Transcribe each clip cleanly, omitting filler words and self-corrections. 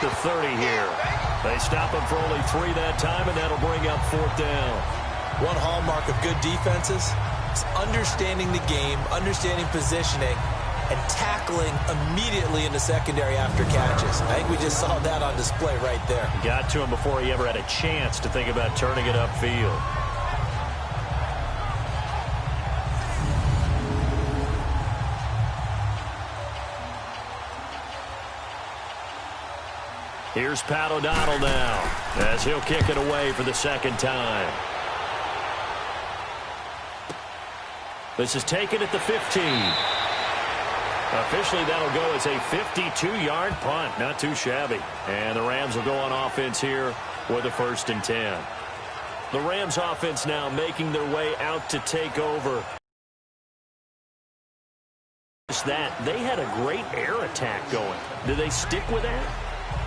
the 30 here. They stop him for only 3 that time, and that'll bring up 4th down. One hallmark of good defenses is understanding the game, understanding positioning, and tackling immediately in the secondary after catches. I think we just saw that on display right there. Got to him before he ever had a chance to think about turning it upfield. Here's Pat O'Donnell now as he'll kick it away for the 2nd time. This is taken at the 15. Officially, that'll go as a 52-yard punt. Not too shabby. And the Rams will go on offense here with a 1st and 10. The Rams offense now making their way out to take over. That they had a great air attack going. Do they stick with that?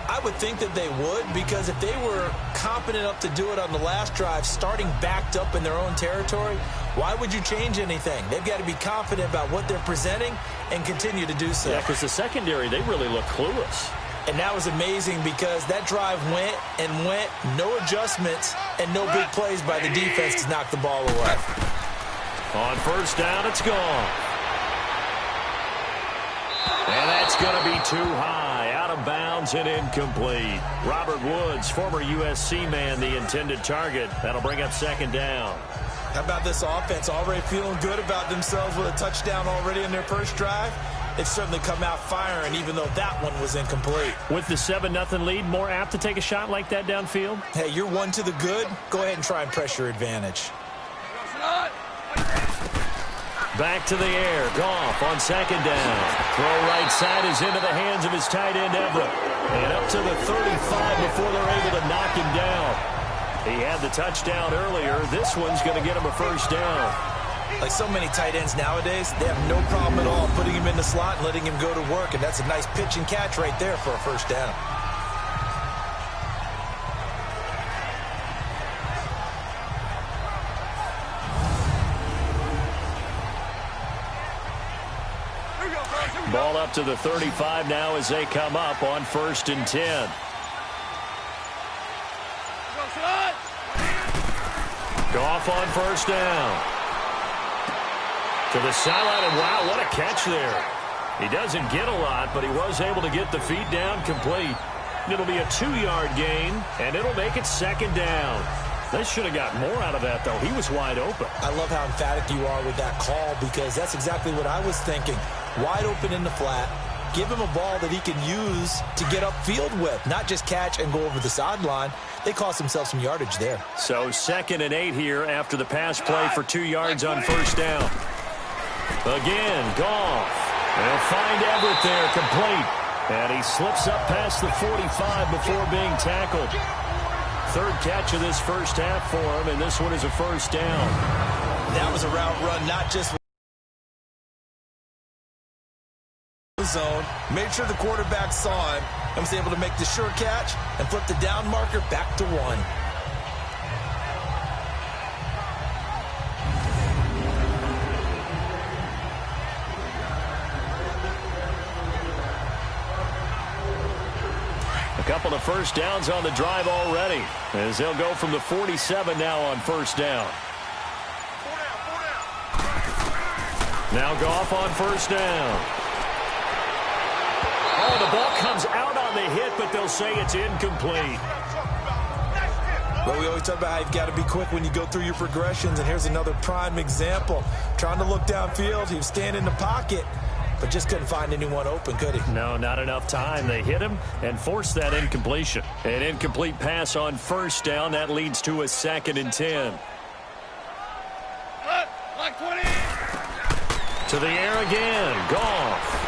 I would think that they would, because if they were competent enough to do it on the last drive, starting backed up in their own territory, why would you change anything? They've got to be confident about what they're presenting and continue to do so. Yeah, because the secondary, they really look clueless. And that was amazing because that drive went and went, no adjustments, and no big plays by the defense to knock the ball away. On 1st down, it's gone. And that's going to be too high, out of bounds and incomplete. Robert Woods, former USC man, the intended target. That'll bring up 2nd down. How about this offense already feeling good about themselves with a touchdown already in their first drive? It's certainly come out firing, even though that one was incomplete. With the 7-0 lead, more apt to take a shot like that downfield? Hey, you're 1 to the good. Go ahead and try and press your advantage. Back to the air. Goff on 2nd down. Throw right side is into the hands of his tight end, Everett. And up to the 35 before they're able to knock him down. He had the touchdown earlier. This one's going to get him a 1st down. Like so many tight ends nowadays, they have no problem at all putting him in the slot and letting him go to work. And that's a nice pitch and catch right there for a 1st down. Ball up to the 35 now as they come up on 1st and 10. Goff on 1st down. To the sideline, and wow, what a catch there. He doesn't get a lot, but he was able to get the feet down complete. It'll be a 2-yard gain, and it'll make it 2nd down. They should have got more out of that, though. He was wide open. I love how emphatic you are with that call, because that's exactly what I was thinking. Wide open in the flat. Give him a ball that he can use to get upfield with, not just catch and go over the sideline. They cost themselves some yardage there. So 2nd and 8 here after the pass play for 2 yards on 1st down. Again, Goff. They'll find Everett there, complete. And he slips up past the 45 before being tackled. 3rd catch of this first half for him, and this one is a 1st down. That was a route run, not just zone. Made sure the quarterback saw him and was able to make the sure catch and flip the down marker back to 1. A couple of 1st downs on the drive already, as they'll go from the 47 now on 1st down. Now Goff on 1st down. Oh, the ball comes out on the hit, but they'll say it's incomplete. Well, we always talk about how you've got to be quick when you go through your progressions, and here's another prime example. Trying to look downfield, he was standing in the pocket, but just couldn't find anyone open, could he? No, not enough time. They hit him and forced that incompletion. An incomplete pass on 1st down. That leads to a 2nd and 10. To the air again. Goff.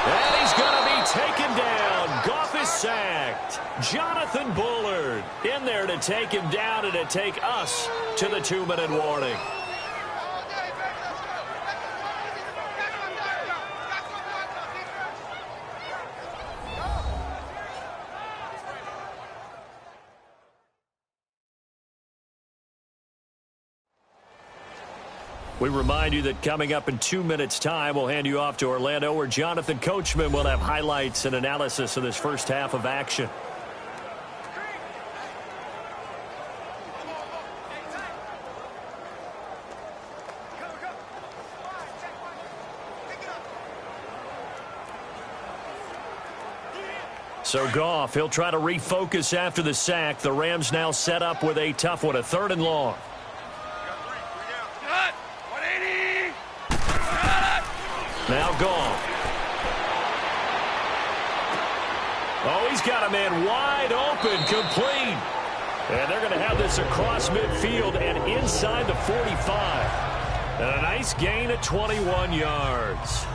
And he's going to be taken down. Goff is sacked. Jonathan Bullard in there to take him down and to take us to the 2-minute warning. We remind you that coming up in 2 minutes' time, we'll hand you off to Orlando, where Jonathan Coachman will have highlights and analysis of this first half of action. So Goff, he'll try to refocus after the sack. The Rams now set up with a tough one, a 3rd and long. Now Goff. Oh, he's got a man wide open, complete. And they're going to have this across midfield and inside the 45. And a nice gain of 21 yards.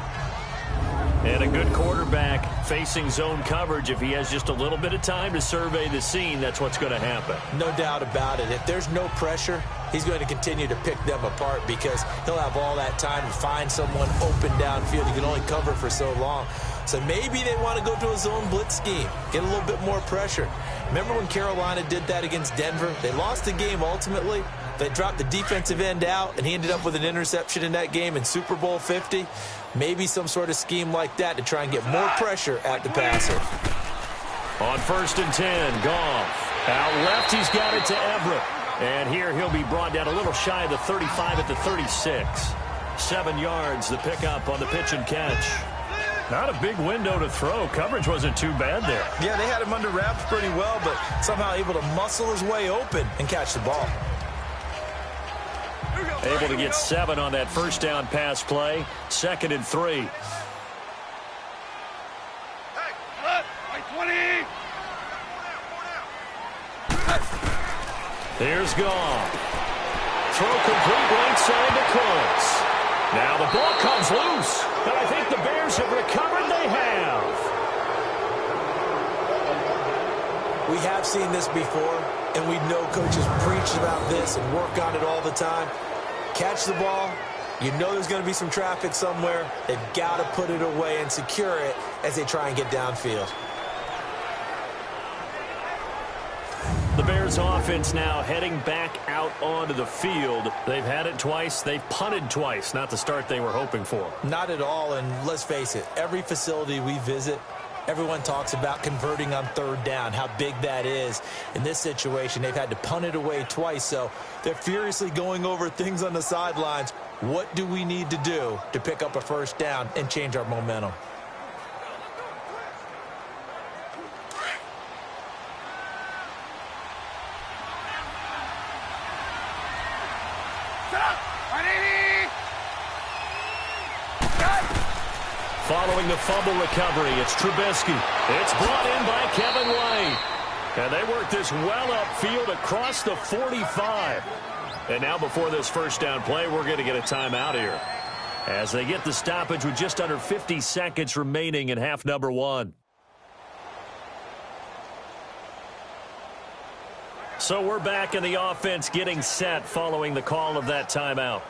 And a good quarterback facing zone coverage. If he has just a little bit of time to survey the scene, that's what's going to happen. No doubt about it. If there's no pressure, he's going to continue to pick them apart because he'll have all that time to find someone open downfield. He can only cover for so long. So maybe they want to go to a zone blitz scheme, get a little bit more pressure. Remember when Carolina did that against Denver? They lost the game ultimately. They dropped the defensive end out, and he ended up with an interception in that game in Super Bowl 50. Maybe some sort of scheme like that to try and get more pressure at the passer. On 1st and 10, Goff. Out left, he's got it to Everett. And here he'll be brought down a little shy of the 35 at the 36. 7 yards, the pickup on the pitch and catch. Not a big window to throw. Coverage wasn't too bad there. Yeah, they had him under wraps pretty well, but somehow able to muscle his way open and catch the ball. Able to get 7 on that first down pass play. 2nd and 3. Here's Goff. Throw complete right side to Colts. Now the ball comes loose. And I think the Bears have recovered. They have. We have seen this before, and we know coaches preach about this and work on it all the time. Catch the ball. You know there's going to be some traffic somewhere. They've got to put it away and secure it as they try and get downfield. The Bears offense now heading back out onto the field. They've had it twice. They've punted twice. Not the start they were hoping for. Not at all, and let's face it, every facility we visit, everyone talks about converting on 3rd down, how big that is. In this situation, they've had to punt it away twice, so they're furiously going over things on the sidelines. What do we need to do to pick up a 1st down and change our momentum? Following the fumble recovery, it's Trubisky. It's brought in by Kevin White. And they work this well upfield across the 45. And now before this first down play, we're going to get a timeout here, as they get the stoppage with just under 50 seconds remaining in half number 1. So we're back in the offense getting set following the call of that timeout.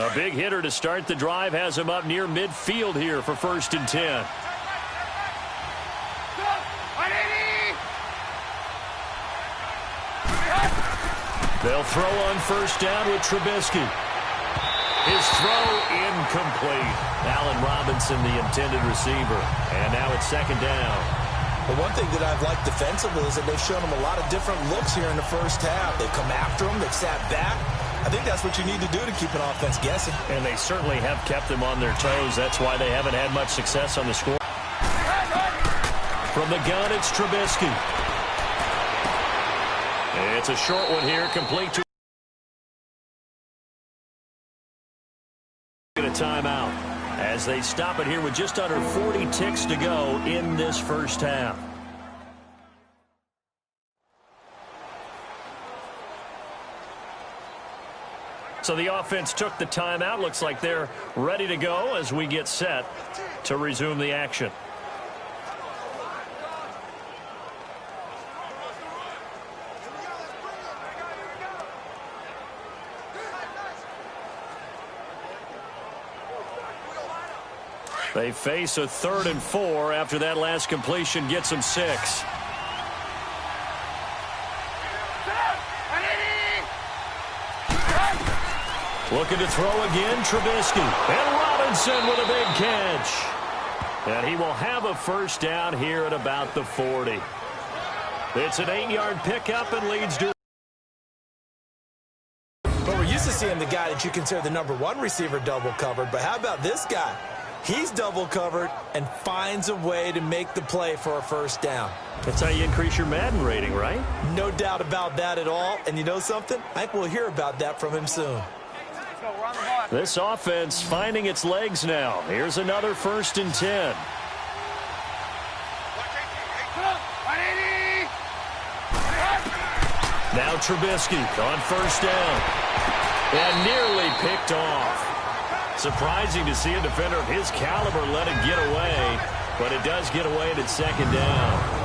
A big hitter to start the drive has him up near midfield here for 1st and 10. They'll throw on 1st down with Trubisky. His throw incomplete. Allen Robinson, the intended receiver. And now it's 2nd down. Well, one thing that I've liked defensively is that they've shown him a lot of different looks here in the first half. They've come after him. They've sat back. I think that's what you need to do to keep an offense guessing. And they certainly have kept them on their toes. That's why they haven't had much success on the score. From the gun, it's Trubisky. It's a short one here, complete to a timeout as they stop it here with just under 40 ticks to go in this first half. So the offense took the timeout. Looks like they're ready to go as we get set to resume the action. They face a 3rd and 4 after that last completion gets them 6. Looking to throw again, Trubisky. And Robinson with a big catch. And he will have a first down here at about the 40. It's an 8-yard pickup and leads to... But we're used to seeing the guy that you consider the #1 receiver double covered. But how about this guy? He's double covered and finds a way to make the play for a first down. That's how you increase your Madden rating, right? No doubt about that at all. And you know something? I think we'll hear about that from him soon. This offense finding its legs now. Here's another 1st and 10. Now Trubisky on 1st down. And nearly picked off. Surprising to see a defender of his caliber let it get away. But it does get away at 2nd down.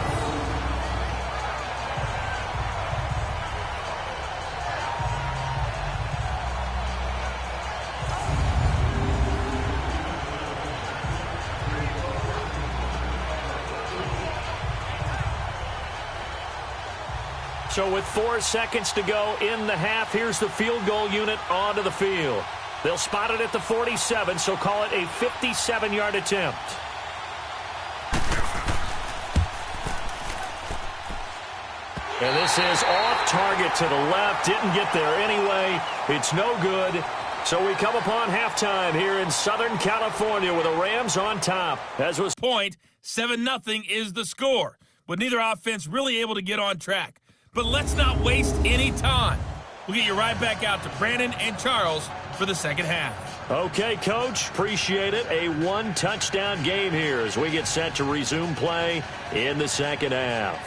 So with 4 seconds to go in the half, here's the field goal unit onto the field. They'll spot it at the 47, so call it a 57-yard attempt. And this is off target to the left. Didn't get there anyway. It's no good. So we come upon halftime here in Southern California with the Rams on top. As was point, 7-0 is the score, with neither offense really able to get on track. But let's not waste any time. We'll get you right back out to Brandon and Charles for the second half. Okay, Coach. Appreciate it. A 1-touchdown game here as we get set to resume play in the second half.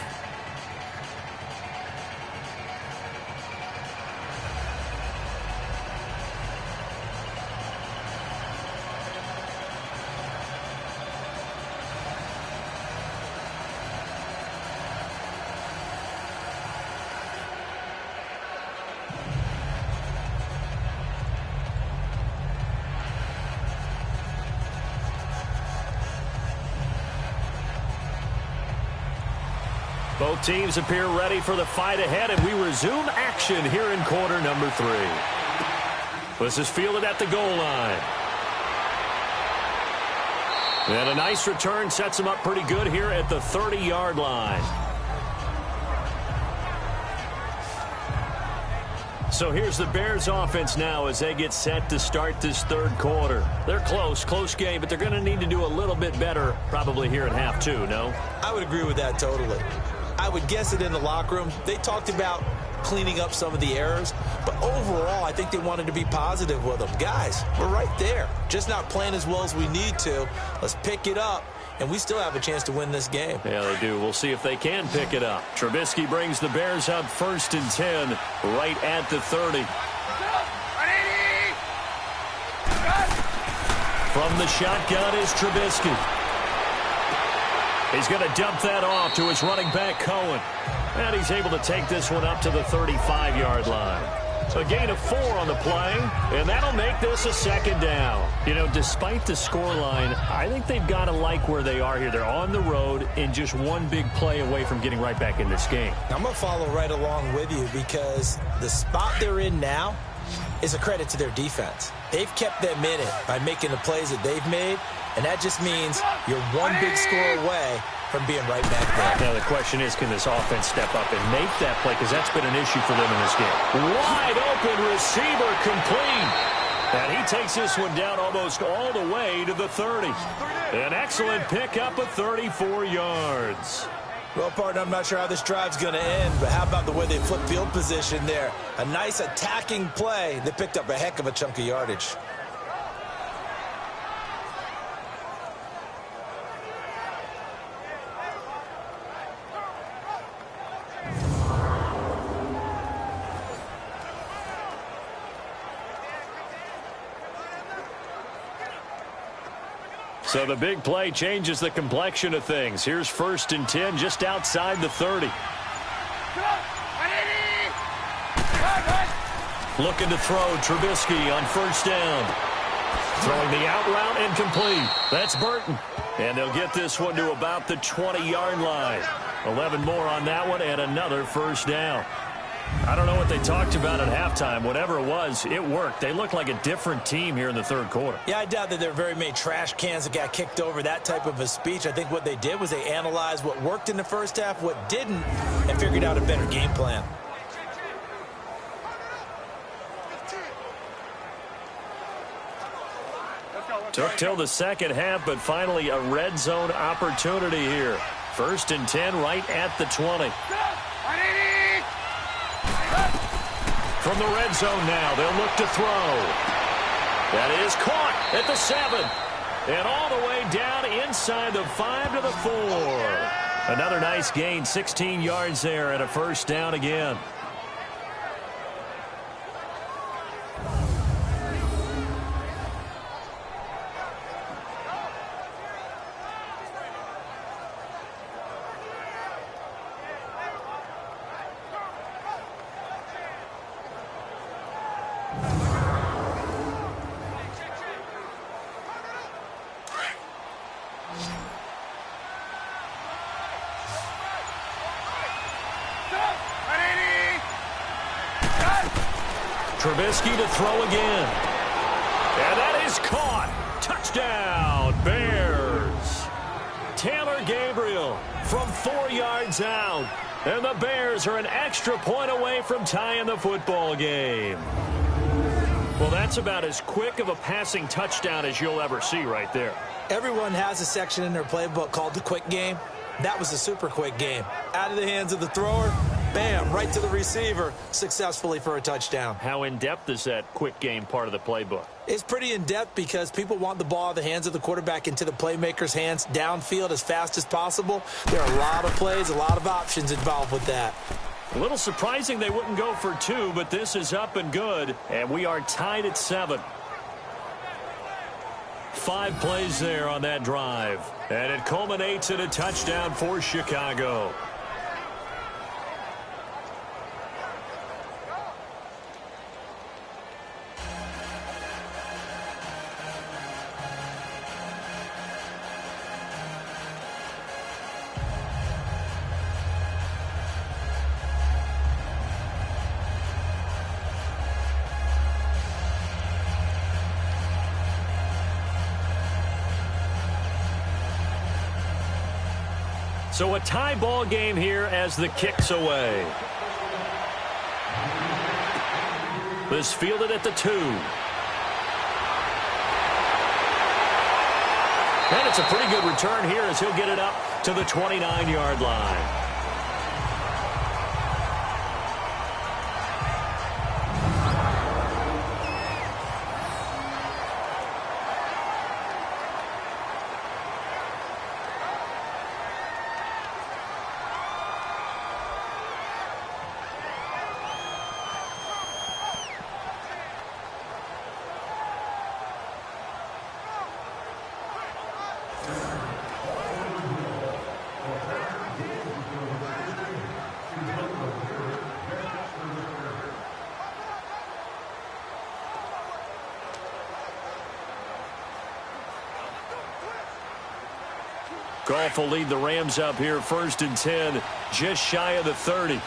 Both teams appear ready for the fight ahead, and we resume action here in quarter number 3. This is fielded at the goal line. And a nice return sets him up pretty good here at the 30-yard line. So here's the Bears offense now as they get set to start this 3rd quarter. They're close game, but they're going to need to do a little bit better probably here in half 2, no? I would agree with that totally. I would guess it in the locker room. They talked about cleaning up some of the errors, but overall, I think they wanted to be positive with them. Guys, we're right there. Just not playing as well as we need to. Let's pick it up, and we still have a chance to win this game. Yeah, they do. We'll see if they can pick it up. Trubisky brings the Bears up 1st and 10 right at the 30. From the shotgun is Trubisky. He's going to dump that off to his running back, Cohen. And he's able to take this one up to the 35-yard line. A gain of 4 on the play, and that'll make this a 2nd down. You know, despite the scoreline, I think they've got to like where they are here. They're on the road and just one big play away from getting right back in this game. I'm going to follow right along with you because the spot they're in now is a credit to their defense. They've kept them in it by making the plays that they've made, and that just means you're one big score away from being right back there. Now the question is, can this offense step up and make that play? Because that's been an issue for them in this game. Wide open receiver complete. And he takes this one down almost all the way to the 30. An excellent pickup of 34 yards. Well, partner, I'm not sure how this drive's going to end, but how about the way they flip field position there? A nice attacking play. They picked up a heck of a chunk of yardage. So the big play changes the complexion of things. Here's 1st and 10 just outside the 30. Looking to throw Trubisky on 1st down. Throwing the out route and complete. That's Burton. And they'll get this one to about the 20-yard line. 11 more on that one and another first down. I don't know what they talked about at halftime. Whatever it was, it worked. They looked like a different team here in the third quarter. Yeah, I doubt that there were very many trash cans that got kicked over, that type of a speech. I think what they did was they analyzed what worked in the first half, what didn't, and figured out a better game plan. Took till the second half, but finally a red zone opportunity here. 1st and 10 right at the 20. From the red zone now, they'll look to throw. That is caught at the 7. And all the way down inside the 5 to the 4. Another nice gain, 16 yards there and a first down again. Trubisky to throw again. And that is caught. Touchdown, Bears. Taylor Gabriel from 4 yards out. And the Bears are an extra point away from tying the football game. Well, that's about as quick of a passing touchdown as you'll ever see right there. Everyone has a section in their playbook called the quick game. That was a super quick game. Out of the hands of the thrower, bam, right to the receiver, successfully for a touchdown. How in-depth is that quick game part of the playbook? It's pretty in-depth because people want the ball out of the hands of the quarterback into the playmaker's hands downfield as fast as possible. There are a lot of plays, a lot of options involved with that. A little surprising they wouldn't go for 2, but this is up and good, and we are tied at 7. 5 plays there on that drive, and it culminates in a touchdown for Chicago. So a tie ball game here as the kick's away. This fielded at the 2. And it's a pretty good return here as he'll get it up to the 29-yard line. Goff will lead the Rams up here 1st and 10, just shy of the 30.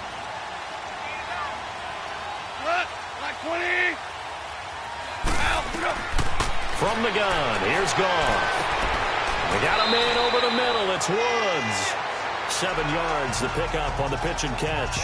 From the gun, here's Goff. They got a man over the middle. It's Woods. 7 yards, the pickup on the pitch and catch.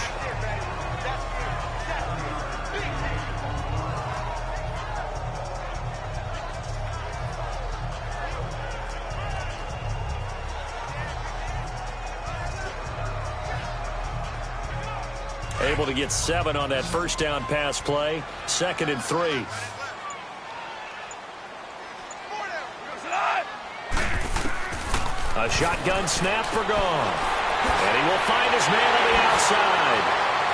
Able to get 7 on that first down pass play. 2nd and 3. A shotgun snap for Goff. And he will find his man on the outside.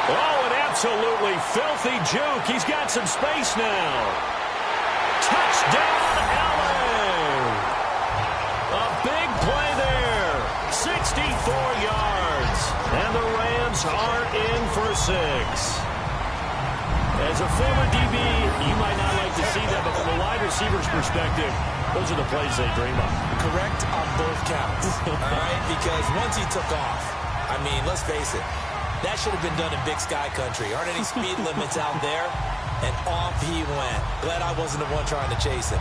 Oh, an absolutely filthy juke. He's got some space now. Touchdown, LA. A big play there. 64 yards. And the Rams are in for 6. As a former DB, you might not like to see that, but from a wide receiver's perspective, those are the plays they dream of. Correct on both counts, all right? Because once he took off, I mean, let's face it, that should have been done in Big Sky Country. Aren't any speed limits out there? And off he went. Glad I wasn't the one trying to chase him.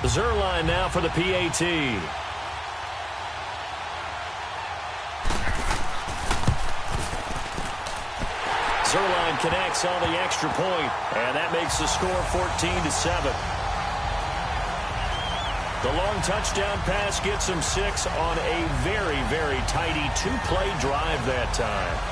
Zerline now for the PAT. Zerline connects on the extra point, and that makes the score 14-7. The long touchdown pass gets him 6 on a very, very tidy two-play drive that time.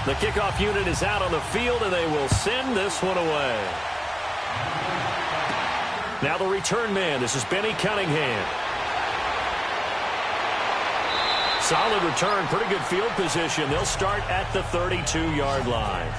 The kickoff unit is out on the field, and they will send this one away. Now the return man. This is Benny Cunningham. Solid return, pretty good field position. They'll start at the 32-yard line.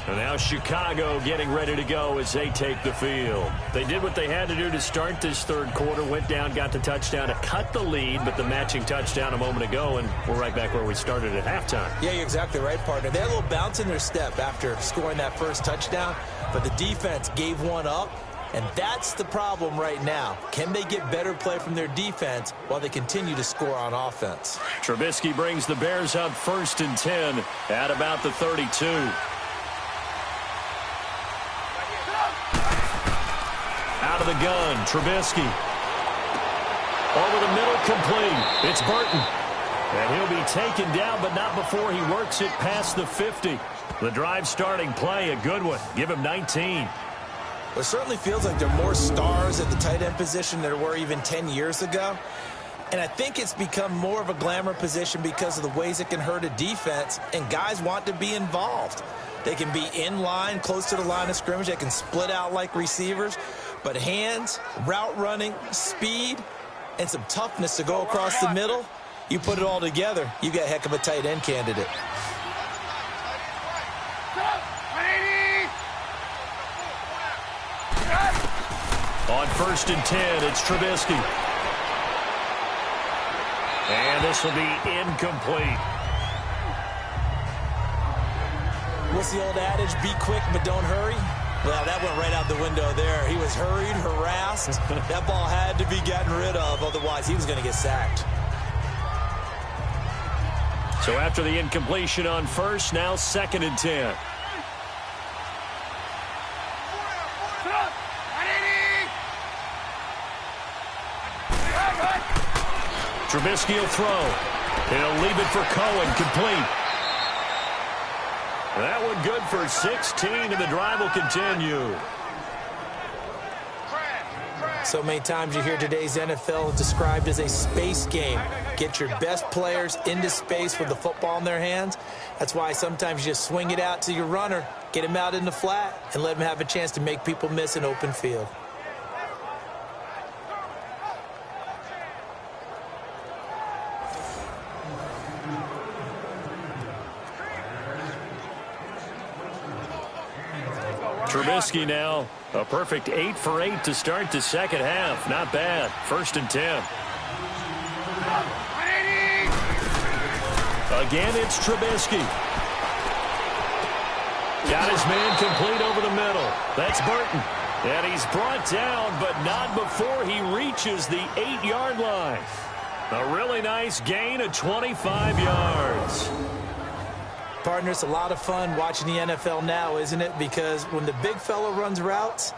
And now Chicago getting ready to go as they take the field. They did what they had to do to start this third quarter, went down, got the touchdown to cut the lead, but the matching touchdown a moment ago, and we're right back where we started at halftime. Yeah, you're exactly right, partner. They had a little bounce in their step after scoring that first touchdown, but the defense gave one up, and that's the problem right now. Can they get better play from their defense while they continue to score on offense? Trubisky brings the Bears up 1st and 10 at about the 32. Out of the gun, Trubisky. Over the middle, complete. It's Burton. And he'll be taken down, but not before he works it past the 50. The drive starting play, a good one. Give him 19. It certainly feels like there are more stars at the tight end position than there were even 10 years ago. And I think it's become more of a glamour position because of the ways it can hurt a defense, and guys want to be involved. They can be in line, close to the line of scrimmage. They can split out like receivers. But hands, route running, speed, and some toughness to go across the middle, you put it all together, you got a heck of a tight end candidate. On 1st and 10, it's Trubisky. And this will be incomplete. What's the old adage? Be quick, but don't hurry. Well, that went right out the window there. He was hurried, harassed. That ball had to be gotten rid of, otherwise he was going to get sacked. So after the incompletion on 1st, now 2nd and 10. Trubisky will throw. He'll leave it for Cohen, complete. That one good for 16, and the drive will continue. So many times you hear today's NFL described as a space game. Get your best players into space with the football in their hands. That's why sometimes you just swing it out to your runner, get him out in the flat, and let him have a chance to make people miss an open field. Trubisky now, a perfect 8 for 8 to start the second half. Not bad. 1st and 10. Again, it's Trubisky. Got his man complete over the middle. That's Burton. And he's brought down, but not before he reaches the 8-yard line. A really nice gain of 25 yards. Partner, it's a lot of fun watching the NFL now, isn't it? Because when the big fella runs routes,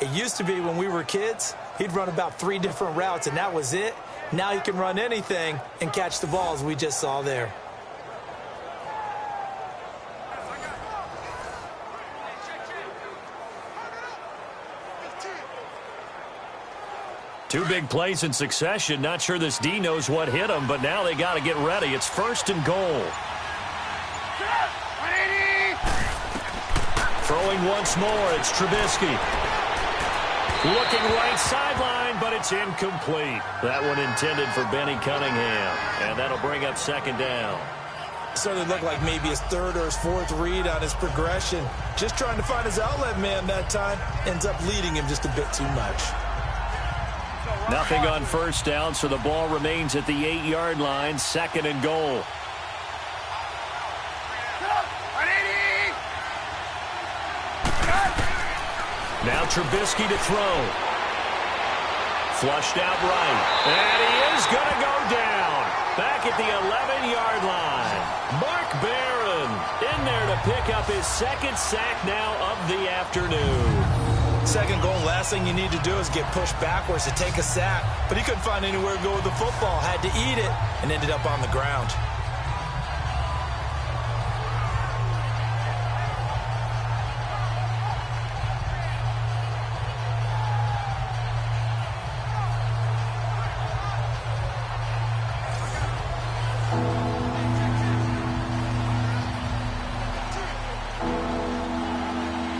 it used to be when we were kids, he'd run about 3 different routes, and that was it. Now he can run anything and catch the balls we just saw there. Two big plays in succession. Not sure this D knows what hit him, but now they got to get ready. It's 1st and goal. Throwing once more, it's Trubisky. Looking right sideline, but it's incomplete. That one intended for Benny Cunningham, and that'll bring up 2nd down. Certainly looked like maybe his 3rd or his 4th read on his progression. Just trying to find his outlet man that time. Ends up leading him just a bit too much. Nothing on 1st down, so the ball remains at the 8-yard line, 2nd and goal. Now Trubisky to throw. Flushed out right. And he is going to go down. Back at the 11-yard line. Mark Barron in there to pick up his 2nd sack now of the afternoon. 2nd goal, last thing you need to do is get pushed backwards to take a sack. But he couldn't find anywhere to go with the football. Had to eat it and ended up on the ground.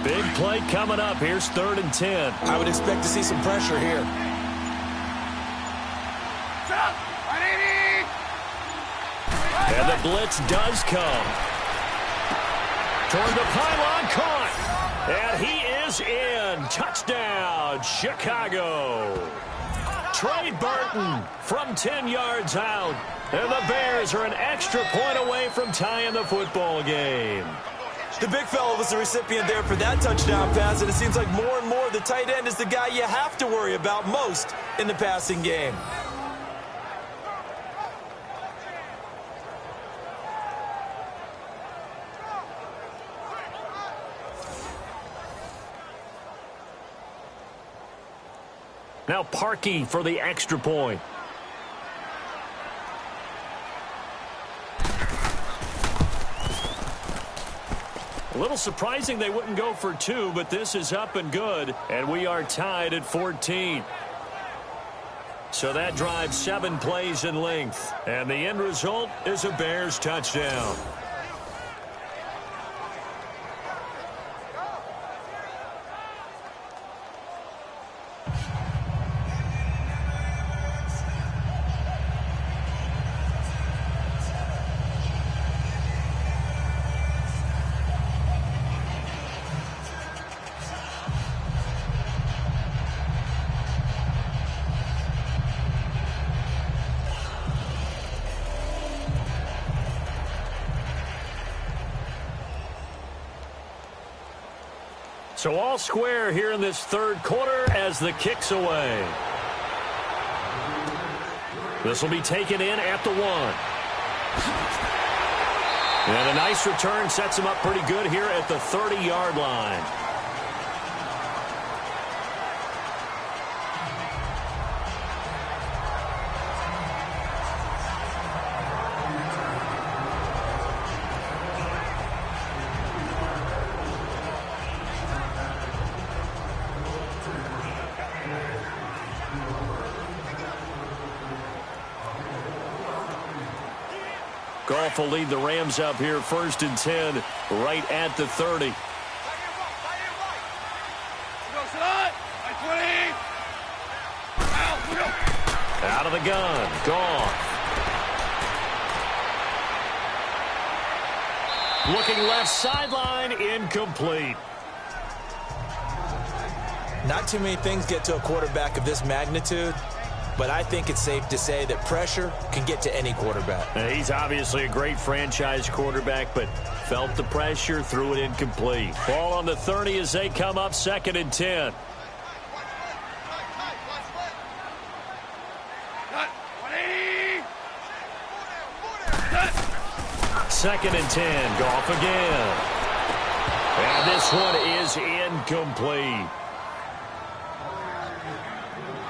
Big play coming up. Here's 3rd and 10. I would expect to see some pressure here. And the blitz does come. Toward the pylon, caught. And he is in. Touchdown, Chicago. Trey Burton from 10 yards out. And the Bears are an extra point away from tying the football game. The big fella was the recipient there for that touchdown pass, and it seems like more and more the tight end is the guy you have to worry about most in the passing game. Now Parkey for the extra point. A little surprising they wouldn't go for 2, but this is up and good, and we are tied at 14. So that drives 7 plays in length, and the end result is a Bears touchdown. So all square here in this 3rd quarter as the kick's away. This will be taken in at the 1. And a nice return sets him up pretty good here at the 30-yard line. Goff will lead the Rams up here 1st and 10 right at the 30. Out of the gun. Goff. Looking left sideline. Incomplete. Not too many things get to a quarterback of this magnitude, but I think it's safe to say that pressure can get to any quarterback. He's obviously a great franchise quarterback, but felt the pressure, threw it incomplete. Ball on the 30 as they come up 2nd and 10. 2nd and 10. Goff again. And this one is incomplete.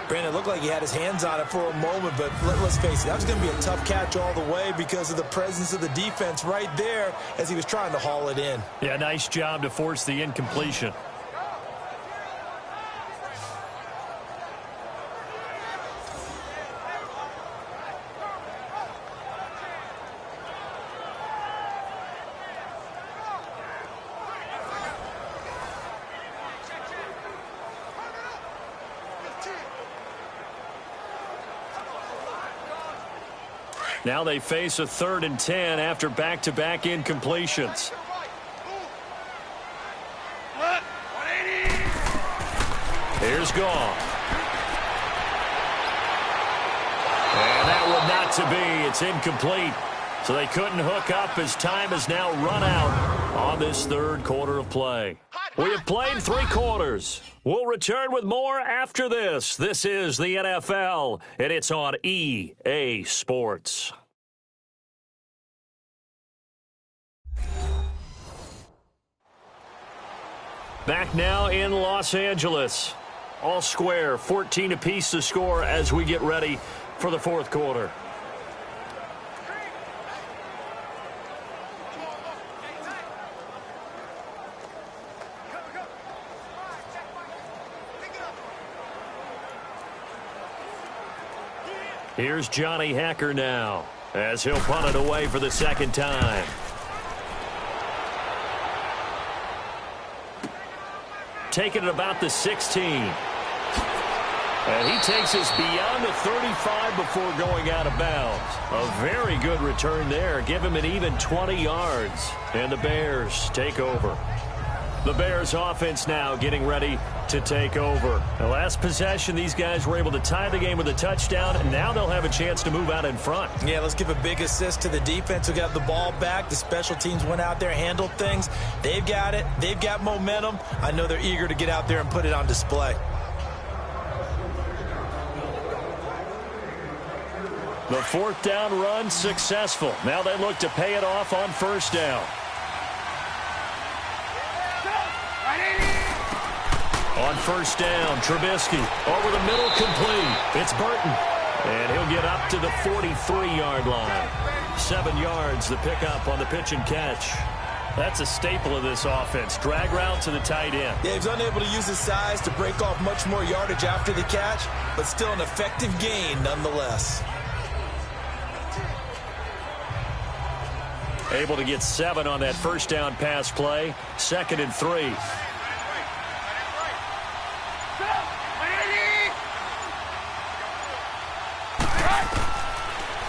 Brandon, it looked like he had his hands on it for a moment, but let's face it, that was going to be a tough catch all the way because of the presence of the defense right there as he was trying to haul it in. Yeah, nice job to force the incompletion. Now they face a 3rd and 10 after back-to-back incompletions. Here's Goff. And that one not to be. It's incomplete. So they couldn't hook up as time has now run out on this 3rd quarter of play. We have played 3 quarters. We'll return with more after this. This is the NFL, and it's on EA Sports. Back now in Los Angeles. All square, 14 apiece to score as we get ready for the 4th quarter. Here's Johnny Hacker now as he'll punt it away for the 2nd time. Taking it about the 16. And he takes us beyond the 35 before going out of bounds. A very good return there. Give him an even 20 yards. And the Bears take over. The Bears offense now getting ready to take over. The last possession, these guys were able to tie the game with a touchdown, and now they'll have a chance to move out in front. Yeah, let's give a big assist to the defense who got the ball back. The special teams went out there, handled things. They've got it. They've got momentum. I know they're eager to get out there and put it on display. The 4th down run successful. Now they look to pay it off on 1st down. On 1st down, Trubisky over the middle, complete. It's Burton. And he'll get up to the 43-yard line. 7 yards, the pickup on the pitch and catch. That's a staple of this offense. Drag route to the tight end. Yeah, he's unable to use his size to break off much more yardage after the catch, but still an effective gain nonetheless. Able to get 7 on that 1st down pass play. 2nd and 3.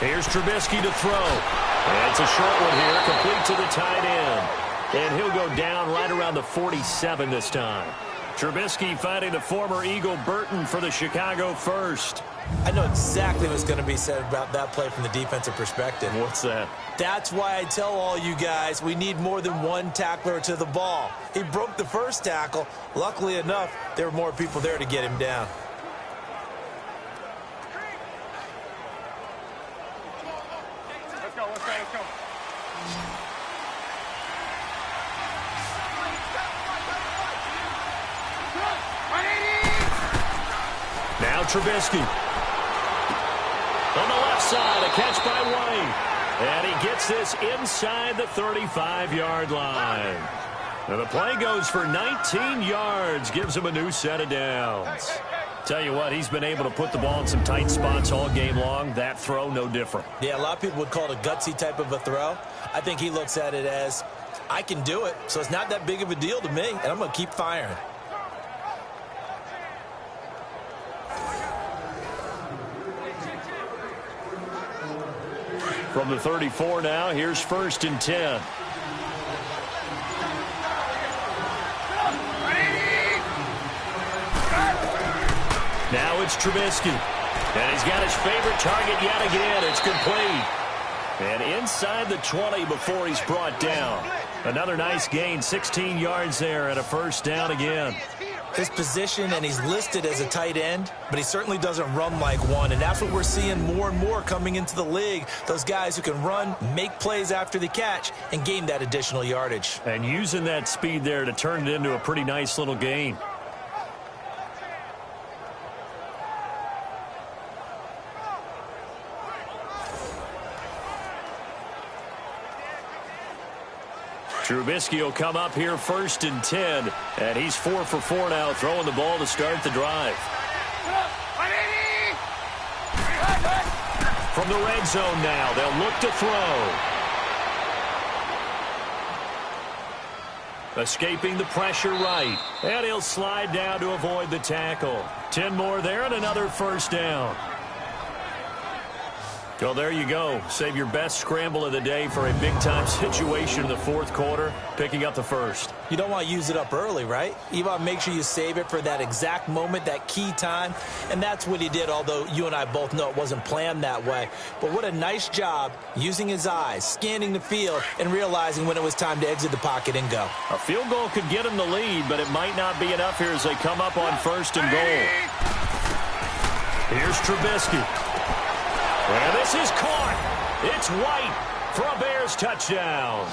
Here's Trubisky to throw. And it's a short one here, complete to the tight end. And he'll go down right around the 47 this time. Trubisky finding the former Eagle Burton for the Chicago first. I know exactly what's going to be said about that play from the defensive perspective. What's that? That's why I tell all you guys we need more than one tackler to the ball. He broke the first tackle. Luckily enough, there were more people there to get him down. Let's go. Now Trubisky. On the left side, a catch by White. And he gets this inside the 35-yard line. Now the play goes for 19 yards, gives him a new set of downs. Tell you what, he's been able to put the ball in some tight spots all game long. That throw, no different. Yeah, a lot of people would call it a gutsy type of a throw. I think he looks at it as, I can do it, so it's not that big of a deal to me, and I'm going to keep firing. From the 34 now, here's 1st and 10. Now it's Trubisky. And he's got his favorite target yet again. It's complete. And inside the 20 before he's brought down. Another nice gain, 16 yards there and a 1st down again. His position, and he's listed as a tight end, but he certainly doesn't run like one, and that's what we're seeing more and more coming into the league. Those guys who can run, make plays after the catch, and gain that additional yardage. And using that speed there to turn it into a pretty nice little gain. Trubisky will come up here 1st and 10, and he's 4 for 4 now, throwing the ball to start the drive. From the red zone now, they'll look to throw. Escaping the pressure right, and he'll slide down to avoid the tackle. 10 more there and another 1st down. Well, there you go. Save your best scramble of the day for a big-time situation in the 4th quarter, picking up the 1st. You don't want to use it up early, right? You want to make sure you save it for that exact moment, that key time, and that's what he did, although you and I both know it wasn't planned that way. But what a nice job using his eyes, scanning the field, and realizing when it was time to exit the pocket and go. A field goal could get him the lead, but it might not be enough here as they come up on 1st and goal. Here's Trubisky. And this is caught. It's White for a Bears touchdown.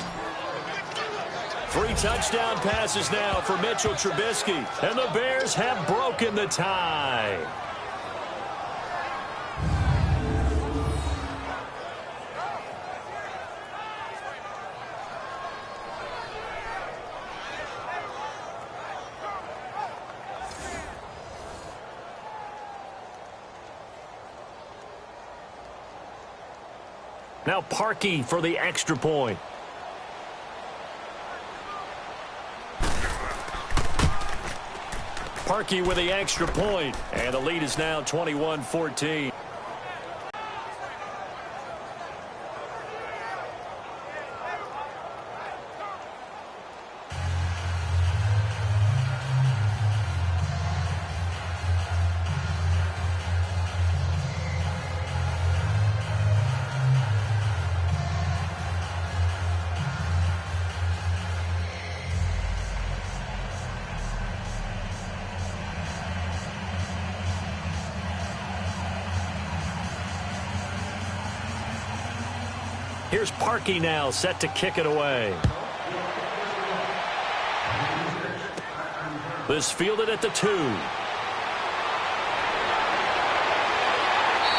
3 touchdown passes now for Mitchell Trubisky, and the Bears have broken the tie. Now Parkey for the extra point. Parkey with the extra point, and the lead is now 21-14. Here's Parkey now, set to kick it away. This fielded at the 2.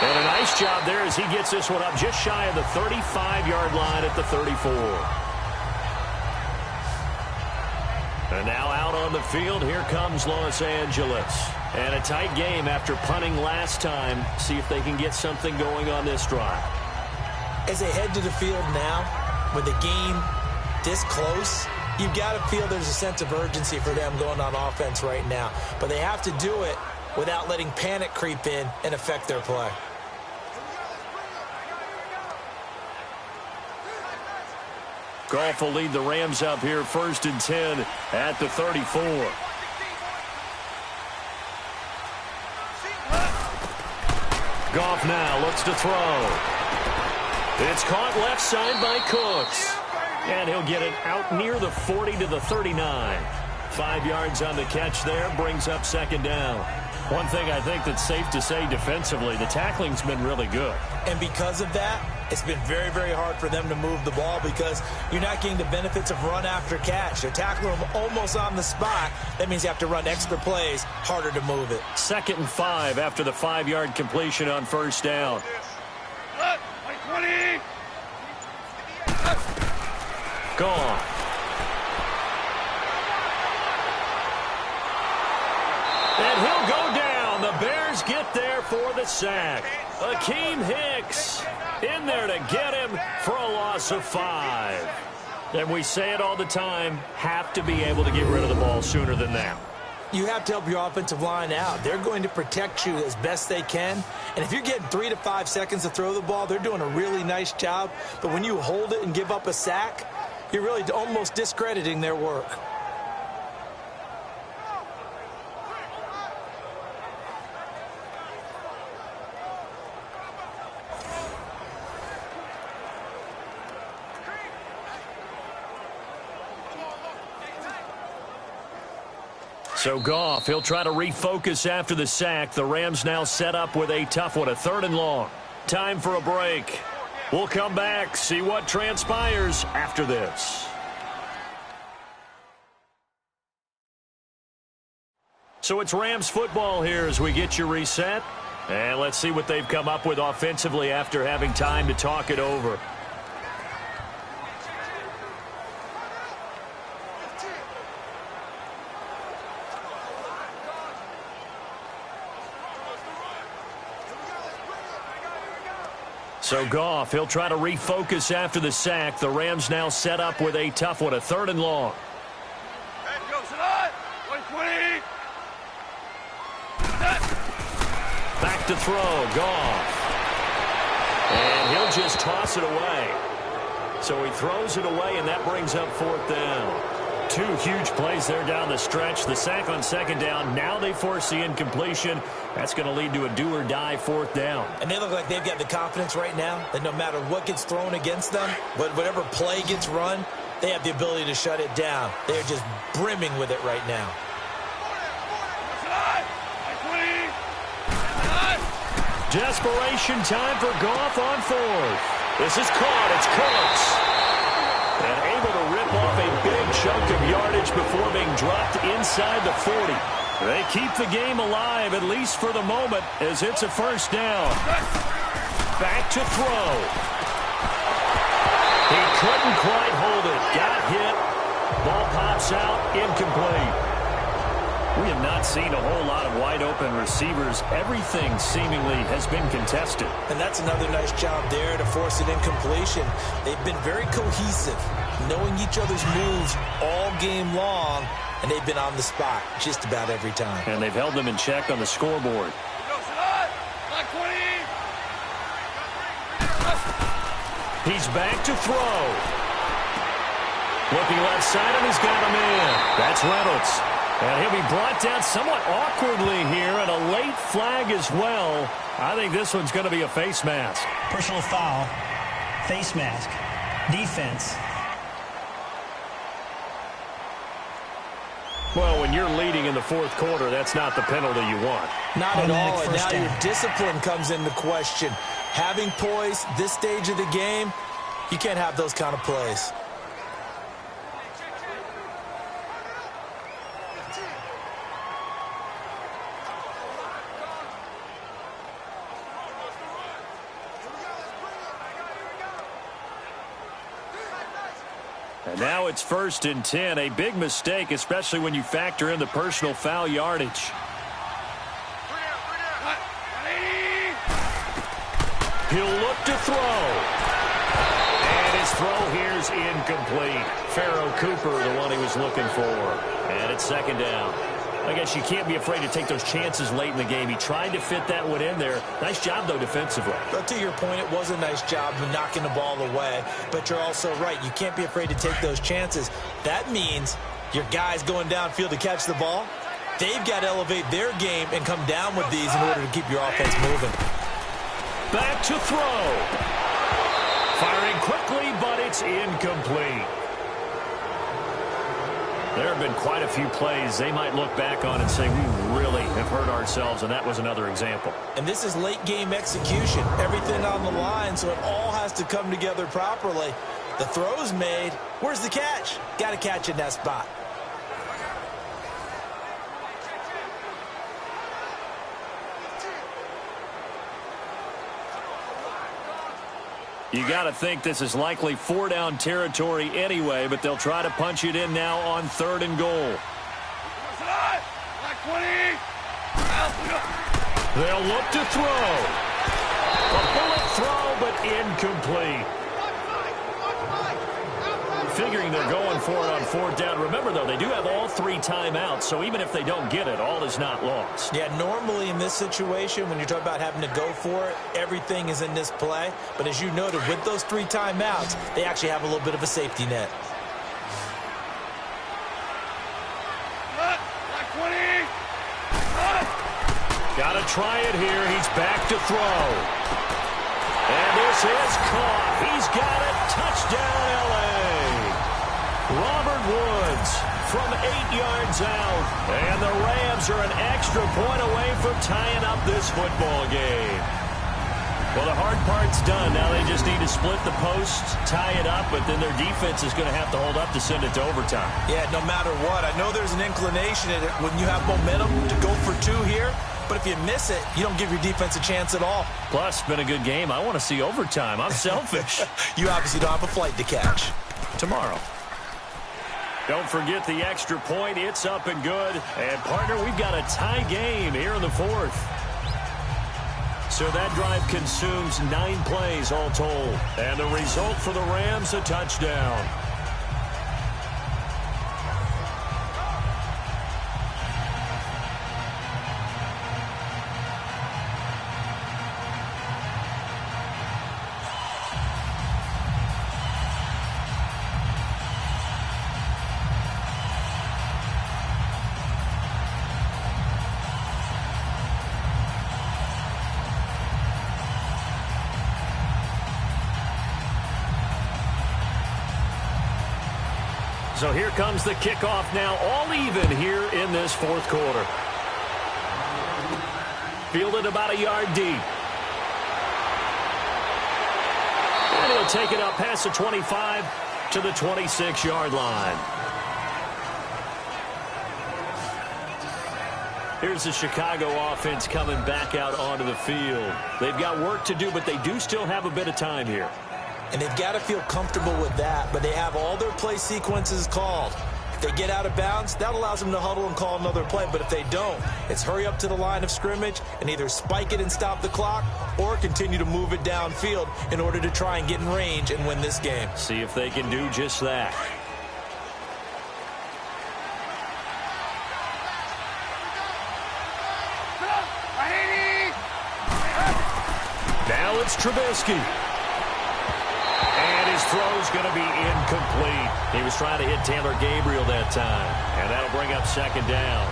And a nice job there as he gets this one up just shy of the 35-yard line at the 34. And now out on the field, here comes Los Angeles. And a tight game after punting last time. See if they can get something going on this drive. As they head to the field now, with the game this close, you've got to feel there's a sense of urgency for them going on offense right now. But they have to do it without letting panic creep in and affect their play. Goff will lead the Rams up here 1st and 10 at the 34. Goff now looks to throw. It's caught left side by Cooks. And he'll get it out near the 40 to the 39. 5 yards on the catch there, brings up 2nd down. One thing I think that's safe to say defensively, the tackling's been really good. And because of that, it's been very, very hard for them to move the ball because you're not getting the benefits of run after catch. They're tackling them almost on the spot. That means you have to run extra plays, harder to move it. 2nd and 5 after the 5-yard completion on 1st down. Gone. And he'll go down. The Bears get there for the sack. Akeem Hicks in there to get him for a loss of 5. And we say it all the time, have to be able to get rid of the ball sooner than that. You have to help your offensive line out. They're going to protect you as best they can. And if you're getting 3 to 5 seconds to throw the ball, they're doing a really nice job. But when you hold it and give up a sack, you're really almost discrediting their work. So Goff, he'll try to refocus after the sack. The Rams now set up with a tough one, a 3rd and long. Time for a break. We'll come back, see what transpires after this. So it's Rams football here as we get you reset. And let's see what they've come up with offensively after having time to talk it over. So Goff, he'll try to refocus after the sack. The Rams now set up with a tough one, a 3rd and long. Back to throw, Goff. And he'll just toss it away. So he throws it away, and that brings up 4th down. 2 huge plays there down the stretch. The sack on 2nd down. Now they force the incompletion. That's going to lead to a do-or-die 4th down. And they look like they've got the confidence right now that no matter what gets thrown against them, whatever play gets run, they have the ability to shut it down. They're just brimming with it right now. Desperation time for Goff on 4th. This is caught. It's Cooks. And able to rip off a big chunk of yardage before being dropped inside the 40. They keep the game alive, at least for the moment, as it's a 1st down. Back to throw. He couldn't quite hold it. Got hit. Ball pops out. Incomplete. We have not seen a whole lot of wide-open receivers. Everything seemingly has been contested. And that's another nice job there to force an incompletion. They've been very cohesive, knowing each other's moves all game long, and they've been on the spot just about every time. And they've held them in check on the scoreboard. He's back to throw. Looking left side, and he's got him in. That's Reynolds. And he'll be brought down somewhat awkwardly here, and a late flag as well. I think this one's going to be a face mask. Personal foul, face mask, defense. Well, when you're leading in the 4th quarter, that's not the penalty you want. Not at all, and now down. your discipline comes into question. Having poise this stage of the game, you can't have those kind of plays. And now it's 1st and 10. A big mistake, especially when you factor in the personal foul yardage. He'll look to throw. And his throw here's incomplete. Pharaoh Cooper, the one he was looking for. And it's 2nd down. I guess you can't be afraid to take those chances late in the game. He tried to fit that one in there. Nice job, though, defensively. But to your point, it was a nice job of knocking the ball away. But you're also right. You can't be afraid to take those chances. That means your guys going downfield to catch the ball, they've got to elevate their game and come down with these in order to keep your offense moving. Back to throw. Firing quickly, but it's incomplete. There have been quite a few plays they might look back on and say, we really have hurt ourselves, and that was another example. And this is late-game execution. Everything on the line, so it all has to come together properly. The throw's made. Where's the catch? Got to catch in that spot. You got to think this is likely 4-down territory anyway, but they'll try to punch it in now on 3rd and goal. They'll look to throw. A bullet throw, but incomplete. Figuring they're going for it on 4th down. Remember, though, they do have all 3 timeouts, so even if they don't get it, all is not lost. Yeah, normally in this situation, when you're talking about having to go for it, everything is in this play. But as you noted, with those 3 timeouts, they actually have a little bit of a safety net. Got to try it here. He's back to throw. And this is caught. He's got it. Touchdown, L.A. Robert Woods, from 8 yards out. And the Rams are an extra point away from tying up this football game. Well, the hard part's done. Now they just need to split the post, tie it up, but then their defense is going to have to hold up to send it to overtime. Yeah, no matter what. I know there's an inclination in it when you have momentum to go for 2 here, but if you miss it, you don't give your defense a chance at all. Plus, it's been a good game. I want to see overtime. I'm selfish. You obviously don't have a flight to catch. Tomorrow. Don't forget the extra point. It's up and good. And, partner, we've got a tie game here in the 4th. So that drive consumes 9 plays all told. And the result for the Rams, a touchdown. So here comes the kickoff now, all even here in this 4th quarter. Fielded about a yard deep. And he'll take it up past the 25 to the 26-yard line. Here's the Chicago offense coming back out onto the field. They've got work to do, but they do still have a bit of time here. And they've got to feel comfortable with that, but they have all their play sequences called. If they get out of bounds, that allows them to huddle and call another play. But if they don't, it's hurry up to the line of scrimmage and either spike it and stop the clock or continue to move it downfield in order to try and get in range and win this game. See if they can do just that. Now it's Trubisky. And his throw's going to be incomplete. He was trying to hit Taylor Gabriel that time. And that'll bring up 2nd down.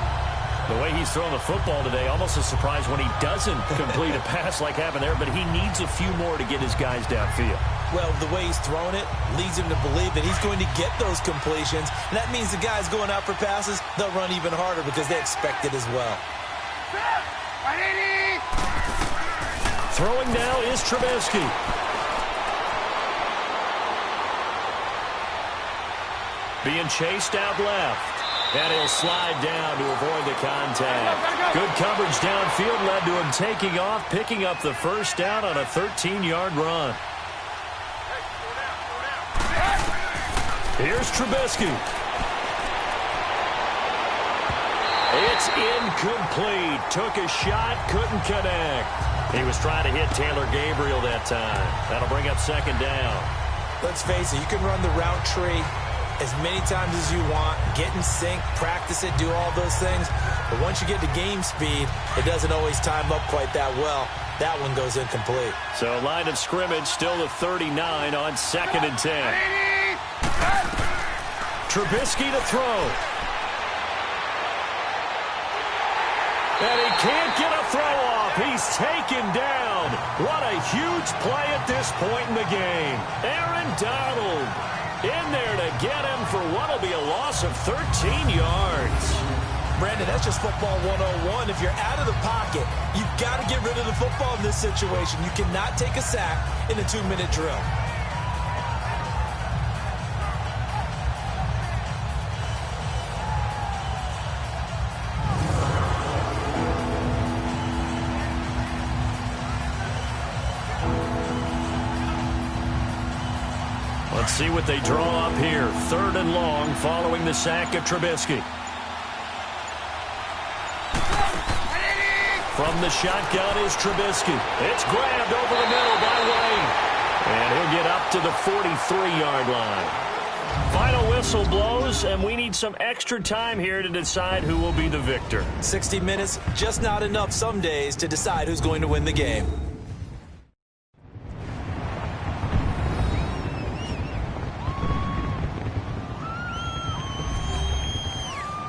The way he's thrown the football today, almost a surprise when he doesn't complete a pass like happened there, but he needs a few more to get his guys downfield. Well, the way he's thrown it leads him to believe that he's going to get those completions. And that means the guys going out for passes, they'll run even harder because they expect it as well. Throwing now is Trubisky. Being chased out left. And he'll slide down to avoid the contact. Good coverage downfield led to him taking off, picking up the 1st down on a 13-yard run. Here's Trubisky. It's incomplete. Took a shot, couldn't connect. He was trying to hit Taylor Gabriel that time. That'll bring up 2nd down. Let's face it, you can run the route tree as many times as you want, get in sync, practice it, do all those things. But once you get to game speed, it doesn't always time up quite that well. That one goes incomplete. So line of scrimmage still the 39 on 2nd and 10. Trubisky to throw. And he can't get a throw off. He's taken down. What a huge play at this point in the game. Aaron Donald in there to get him for what will be a loss of 13 yards. Brandon, that's just football 101. If you're out of the pocket, you've got to get rid of the football in this situation. You cannot take a sack in a 2-minute drill. Let's see what they draw up here. 3rd and long following the sack of Trubisky. From the shotgun is Trubisky. It's grabbed over the middle by Wayne. And he'll get up to the 43-yard line. Final whistle blows, and we need some extra time here to decide who will be the victor. 60 minutes, just not enough some days to decide who's going to win the game.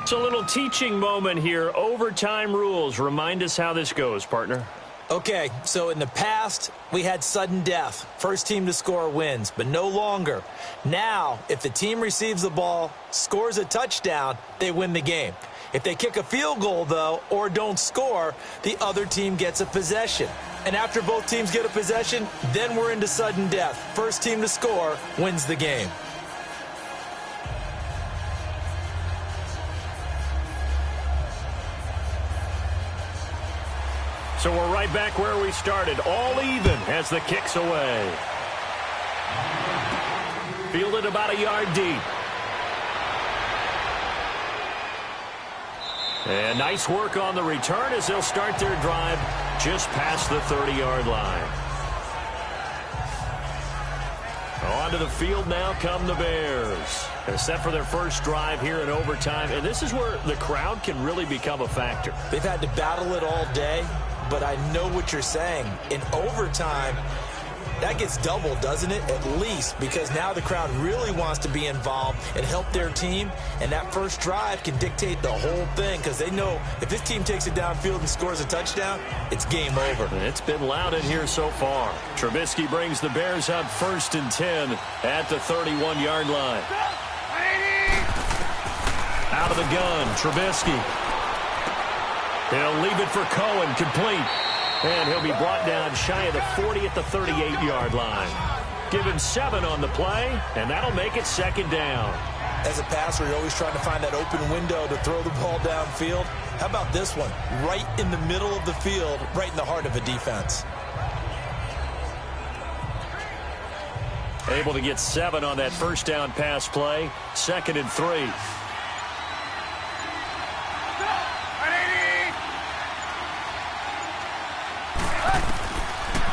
It's a little teaching moment here. Overtime rules. Remind us how this goes, partner. Okay, so in the past, we had sudden death. First team to score wins, but no longer. Now, if the team receives the ball, scores a touchdown, they win the game. If they kick a field goal, though, or don't score, the other team gets a possession. And after both teams get a possession, then we're into sudden death. First team to score wins the game. So we're right back where we started, all even as the kick's away. Fielded about a yard deep. And nice work on the return as they'll start their drive just past the 30-yard line. Onto the field now come the Bears. They're set for their first drive here in overtime, and this is where the crowd can really become a factor. They've had to battle it all day, but I know what you're saying. In overtime, that gets doubled, doesn't it? At least, because now the crowd really wants to be involved and help their team, and that first drive can dictate the whole thing because they know if this team takes it downfield and scores a touchdown, it's game over. It's been loud in here so far. Trubisky brings the Bears up 1st and 10 at the 31-yard line. Out of the gun, Trubisky. He'll leave it for Cohen, complete. And he'll be brought down shy of the 40 at the 38-yard line. Give him 7 on the play, and that'll make it 2nd down. As a passer, you're always trying to find that open window to throw the ball downfield. How about this one? Right in the middle of the field, right in the heart of a defense. Able to get 7 on that first down pass play. 2nd and 3.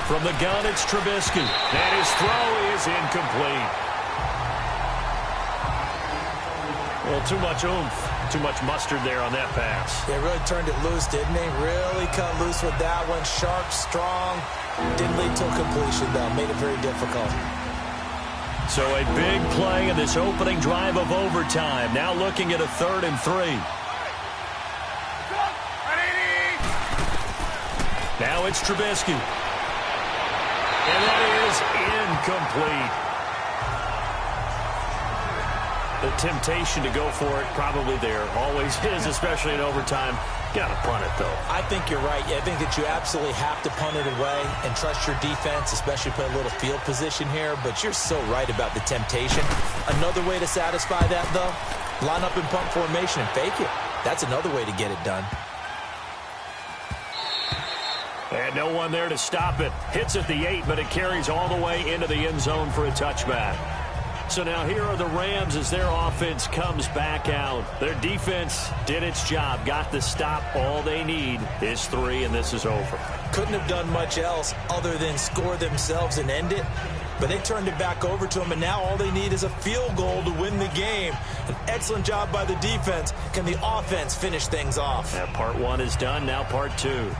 From the gun, it's Trubisky. And his throw is incomplete. Well, too much oomph, too much mustard there on that pass. They really turned it loose, didn't they? Really cut loose with that one. Sharp, strong. Didn't lead to completion, though. Made it very difficult. So a big play in this opening drive of overtime. Now looking at a 3rd and 3. Now it's Trubisky. And that is incomplete. The temptation to go for it probably there. Always is, especially in overtime. Got to punt it, though. I think you're right. I think that you absolutely have to punt it away and trust your defense, especially play a little field position here. But you're so right about the temptation. Another way to satisfy that, though, line up in punt formation and fake it. That's another way to get it done. And no one there to stop it. Hits at the 8, but it carries all the way into the end zone for a touchback. So now here are the Rams as their offense comes back out. Their defense did its job, got the stop. All they need is 3, and this is over. Couldn't have done much else other than score themselves and end it. But they turned it back over to them, and now all they need is a field goal to win the game. An excellent job by the defense. Can the offense finish things off? Yeah, part 1 is done, now part 2.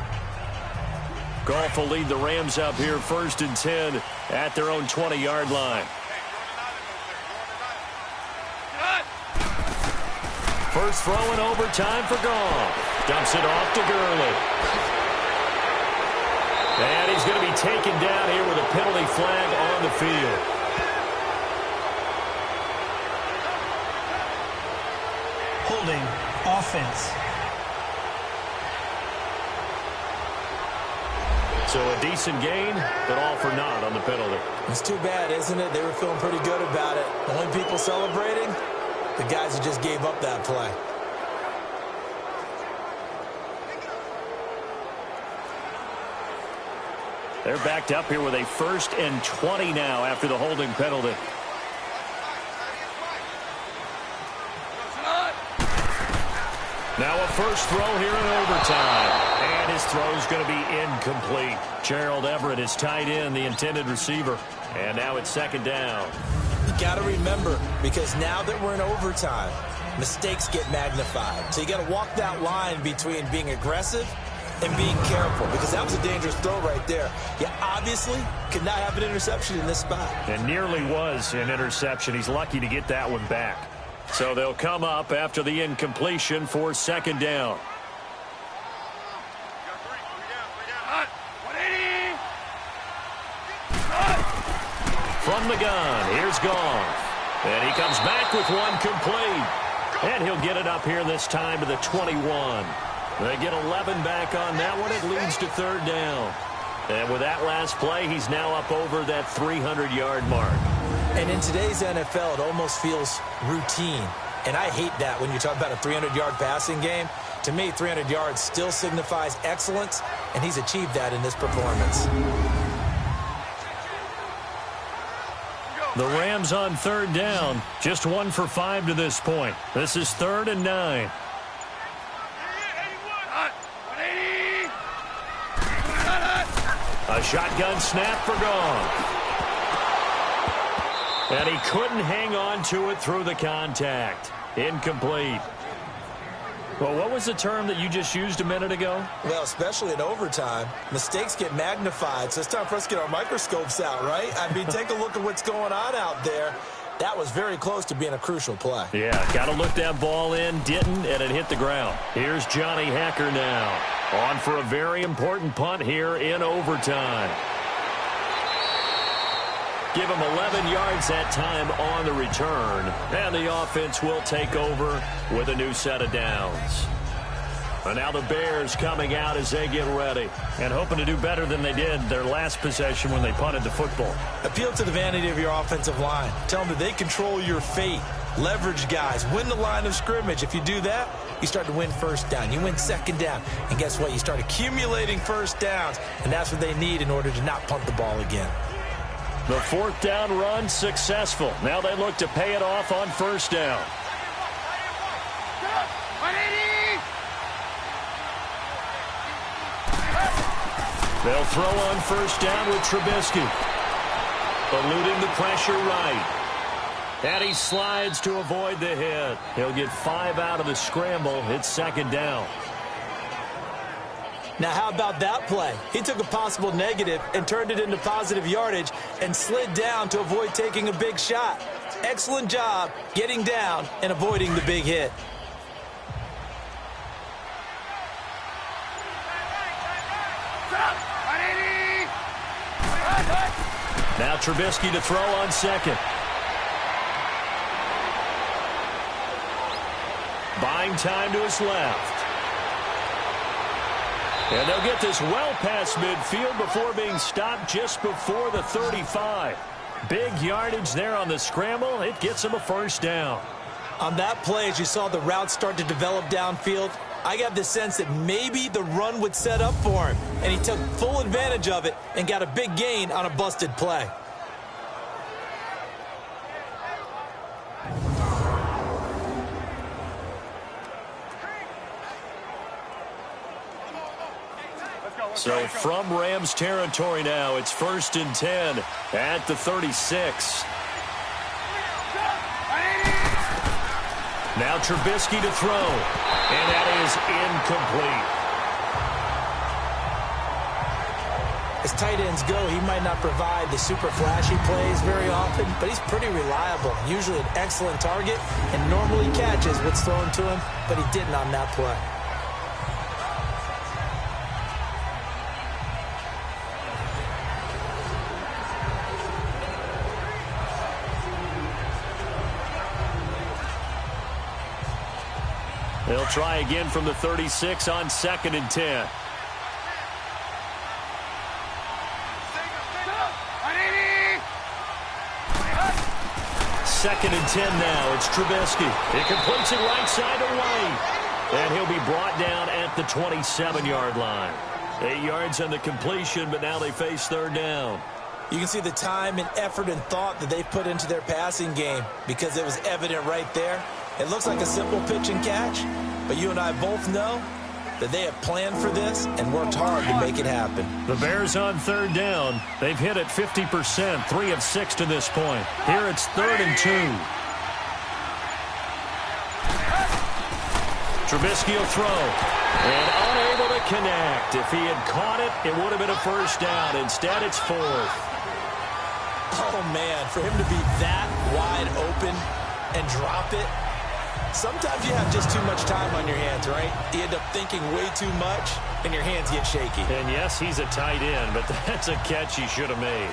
Goff will lead the Rams up here 1st and 10 at their own 20-yard line. First throw in overtime for Goff. Dumps it off to Gurley. And he's going to be taken down here with a penalty flag on the field. Holding offense. So a decent gain, but all for naught on the penalty. It's too bad, isn't it? They were feeling pretty good about it. The only people celebrating, the guys who just gave up that play. They're backed up here with a 1st and 20 now after the holding penalty. Now a first throw here in overtime. And his throw's going to be incomplete. Gerald Everett is tied in, the intended receiver. And now it's 2nd down. You got to remember, because now that we're in overtime, mistakes get magnified. So you got to walk that line between being aggressive and being careful, because that was a dangerous throw right there. You obviously could not have an interception in this spot. And nearly was an interception. He's lucky to get that one back. So they'll come up after the incompletion for 2nd down. From the gun, here's Goff. And he comes back with one complete. And he'll get it up here this time to the 21. They get 11 back on that one. It leads to third down. And with that last play, he's now up over that 300-yard mark. And in today's NFL, it almost feels routine. And I hate that when you talk about a 300-yard passing game. To me, 300 yards still signifies excellence, and he's achieved that in this performance. The Rams on third down, just 1 for 5 to this point. This is 3rd and 9. A shotgun snap for Goff. And he couldn't hang on to it through the contact. Incomplete. Well, what was the term that you just used a minute ago? Well, especially in overtime, mistakes get magnified, so it's time for us to get our microscopes out, right? I mean, take a look at what's going on out there. That was very close to being a crucial play. Yeah, got to look that ball in, didn't, and it hit the ground. Here's Johnny Hacker now, on for a very important punt here in overtime. Give him 11 yards that time on the return. And the offense will take over with a new set of downs. And now the Bears coming out as they get ready and hoping to do better than they did their last possession when they punted the football. Appeal to the vanity of your offensive line. Tell them that they control your fate. Leverage guys. Win the line of scrimmage. If you do that, you start to win first down. You win second down. And guess what? You start accumulating first downs. And that's what they need in order to not punt the ball again. The 4th down run successful. Now they look to pay it off on first down. They'll throw on first down with Trubisky. Eluding the pressure right. And he slides to avoid the hit. He'll get 5 out of the scramble. It's 2nd down. Now, how about that play? He took a possible negative and turned it into positive yardage and slid down to avoid taking a big shot. Excellent job getting down and avoiding the big hit. Now Trubisky to throw on second. Buying time to his left. And they'll get this well past midfield before being stopped just before the 35. Big yardage there on the scramble. It gets him a first down. On that play, as you saw the route start to develop downfield, I got the sense that maybe the run would set up for him. And he took full advantage of it and got a big gain on a busted play. So from Rams territory now, it's 1st and 10 at the 36. Now Trubisky to throw, and that is incomplete. As tight ends go, he might not provide the super flashy plays very often, but he's pretty reliable. Usually an excellent target and normally catches what's thrown to him, but he didn't on that play. They'll try again from the 36 on 2nd and 10. Second and 10 now. It's Trubisky. He completes it right side to White. And he'll be brought down at the 27-yard line. 8 yards on the completion, but now they face 3rd down. You can see the time and effort and thought that they put into their passing game because it was evident right there. It looks like a simple pitch and catch, but you and I both know that they have planned for this and worked hard to make it happen. The Bears on 3rd down. They've hit it 50%, 3 of 6 to this point. Here it's 3rd and 2. Trubisky will throw. And unable to connect. If he had caught it, it would have been a first down. Instead, it's 4th. Oh, man, for him to be that wide open and drop it. Sometimes you have just too much time on your hands, right? You end up thinking way too much, and your hands get shaky. And yes, he's a tight end, but that's a catch he should have made.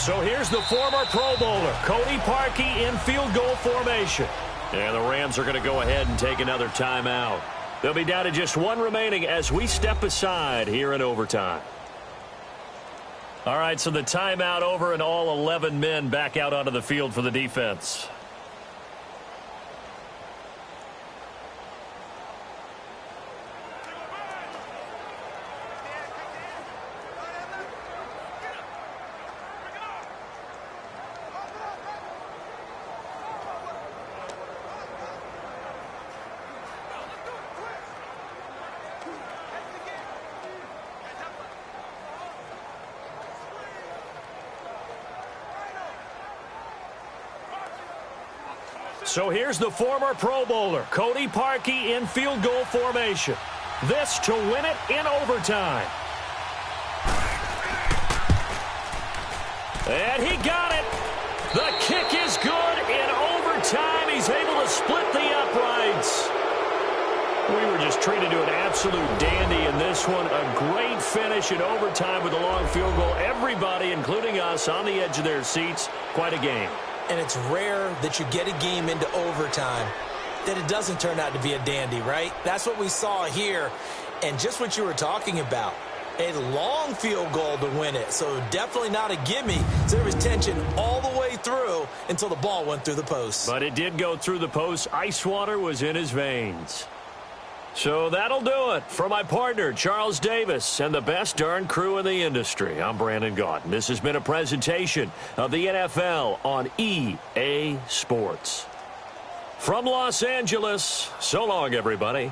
So here's the former Pro Bowler, Cody Parkey, in field goal formation. And the Rams are going to go ahead and take another timeout. They'll be down to just one remaining as we step aside here in overtime. All right, so the timeout over and all 11 men back out onto the field for the defense. So here's the former Pro Bowler, Cody Parkey, in field goal formation. This to win it in overtime. And he got it. The kick is good in overtime. He's able to split the uprights. We were just treated to an absolute dandy in this one. A great finish in overtime with a long field goal. Everybody, including us, on the edge of their seats. Quite a game. And it's rare that you get a game into overtime that it doesn't turn out to be a dandy, right? That's what we saw here. And just what you were talking about, a long field goal to win it. So definitely not a gimme. So there was tension all the way through until the ball went through the post. But it did go through the post. Ice water was in his veins. So that'll do it for my partner, Charles Davis, and the best darn crew in the industry. I'm Brandon Gaudin. This has been a presentation of the NFL on EA Sports. From Los Angeles, so long, everybody.